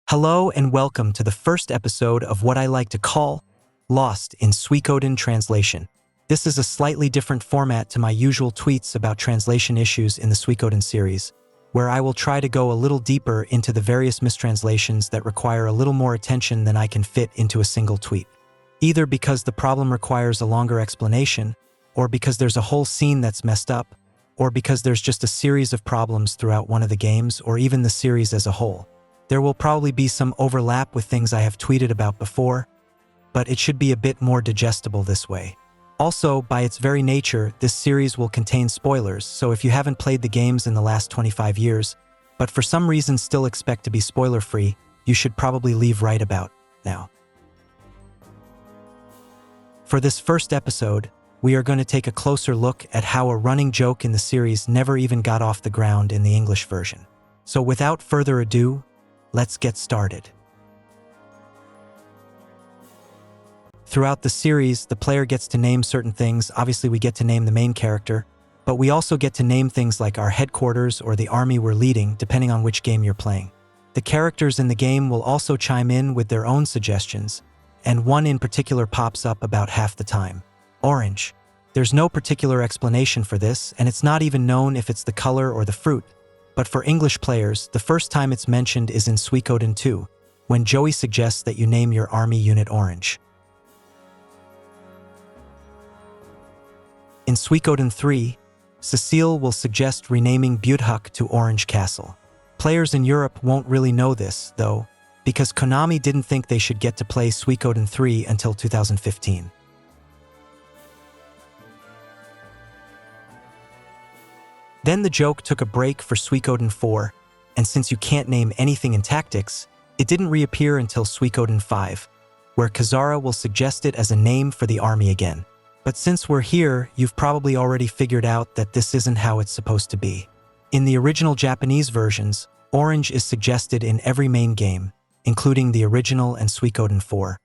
Hello and welcome to the first episode of what I like to call Lost in Suikoden Translation. This is a slightly different format to my usual tweets about translation issues in the Suikoden series, where I will try to go a little deeper into the various mistranslations that require a little more attention than I can fit into a single tweet. Either because the problem requires a longer explanation, or because there's a whole scene that's messed up, or because there's just a series of problems throughout one of the games or even the series as a whole. There will probably be some overlap with things I have tweeted about before, but it should be a bit more digestible this way. Also, by its very nature, this series will contain spoilers, so if you haven't played the games in the last 25 years, but for some reason still expect to be spoiler-free, you should probably leave right about now. For this first episode, we are going to take a closer look at how a running joke in the series never even got off the ground in the English version. So without further ado, let's get started. Throughout the series, the player gets to name certain things. Obviously, we get to name the main character, but we also get to name things like our headquarters or the army we're leading, depending on which game you're playing. The characters in the game will also chime in with their own suggestions, and one in particular pops up about half the time. Orange. There's no particular explanation for this, and it's not even known if it's the color or the fruit. But for English players, the first time it's mentioned is in Suikoden 2, when Joey suggests that you name your army unit Orange. In Suikoden 3, Cecile will suggest renaming Buttehuk to Orange Castle. Players in Europe won't really know this, though, because Konami didn't think they should get to play Suikoden 3 until 2015. Then the joke took a break for Suikoden 4, and since you can't name anything in tactics, it didn't reappear until Suikoden 5, where Kazara will suggest it as a name for the army again. But since we're here, you've probably already figured out that this isn't how it's supposed to be. In the original Japanese versions, Orange is suggested in every main game, including the original and Suikoden 4.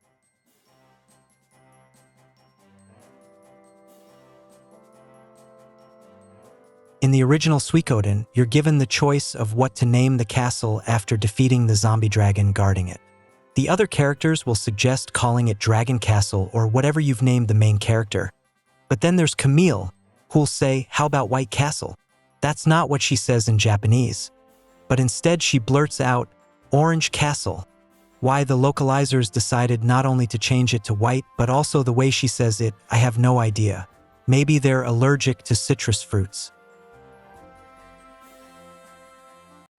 In the original Suikoden, you're given the choice of what to name the castle after defeating the zombie dragon guarding it. The other characters will suggest calling it Dragon Castle or whatever you've named the main character. But then there's Camille, who'll say, "How about White Castle?" That's not what she says in Japanese. But instead she blurts out, "Orange Castle." Why the localizers decided not only to change it to white, but also the way she says it, I have no idea. Maybe they're allergic to citrus fruits.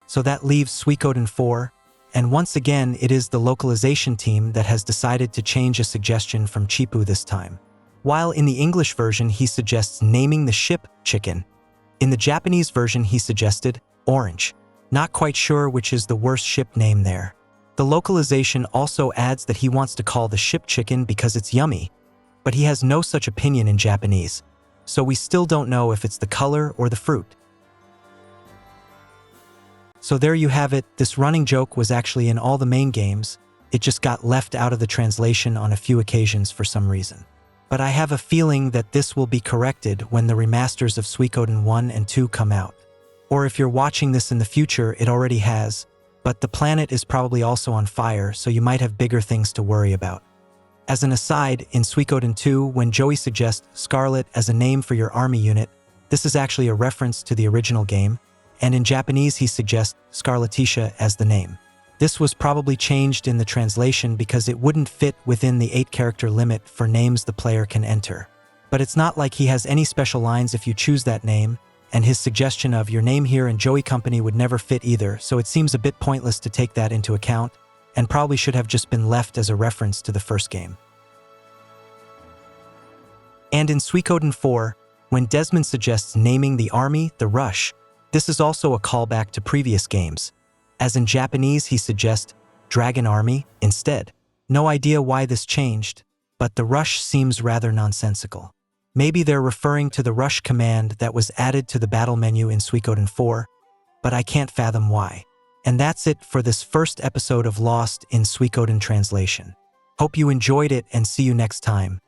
So that leaves Suikoden 4, and once again it is the localization team that has decided to change a suggestion from Chipu this time. While in the English version he suggests naming the ship Chicken, in the Japanese version he suggested Orange. Not quite sure which is the worst ship name there. The localization also adds that he wants to call the ship Chicken because it's yummy, but he has no such opinion in Japanese, so we still don't know if it's the color or the fruit. So there you have it, this running joke was actually in all the main games, it just got left out of the translation on a few occasions for some reason. But I have a feeling that this will be corrected when the remasters of Suikoden 1 and 2 come out. Or if you're watching this in the future, it already has, but the planet is probably also on fire, so you might have bigger things to worry about. As an aside, in Suikoden 2, when Joey suggests Scarlet as a name for your army unit, this is actually a reference to the original game, and in Japanese he suggests Scarlatisha as the name. This was probably changed in the translation because it wouldn't fit within the 8-character limit for names the player can enter. But it's not like he has any special lines if you choose that name, and his suggestion of your name here and Joey Company would never fit either, so it seems a bit pointless to take that into account, and probably should have just been left as a reference to the first game. And in Suikoden 4, when Desmond suggests naming the army the Rush, this is also a callback to previous games, as in Japanese he suggests Dragon Army instead. No idea why this changed, but the Rush seems rather nonsensical. Maybe they're referring to the Rush command that was added to the battle menu in Suikoden 4, but I can't fathom why. And that's it for this first episode of Lost in Suikoden Translation. Hope you enjoyed it and see you next time.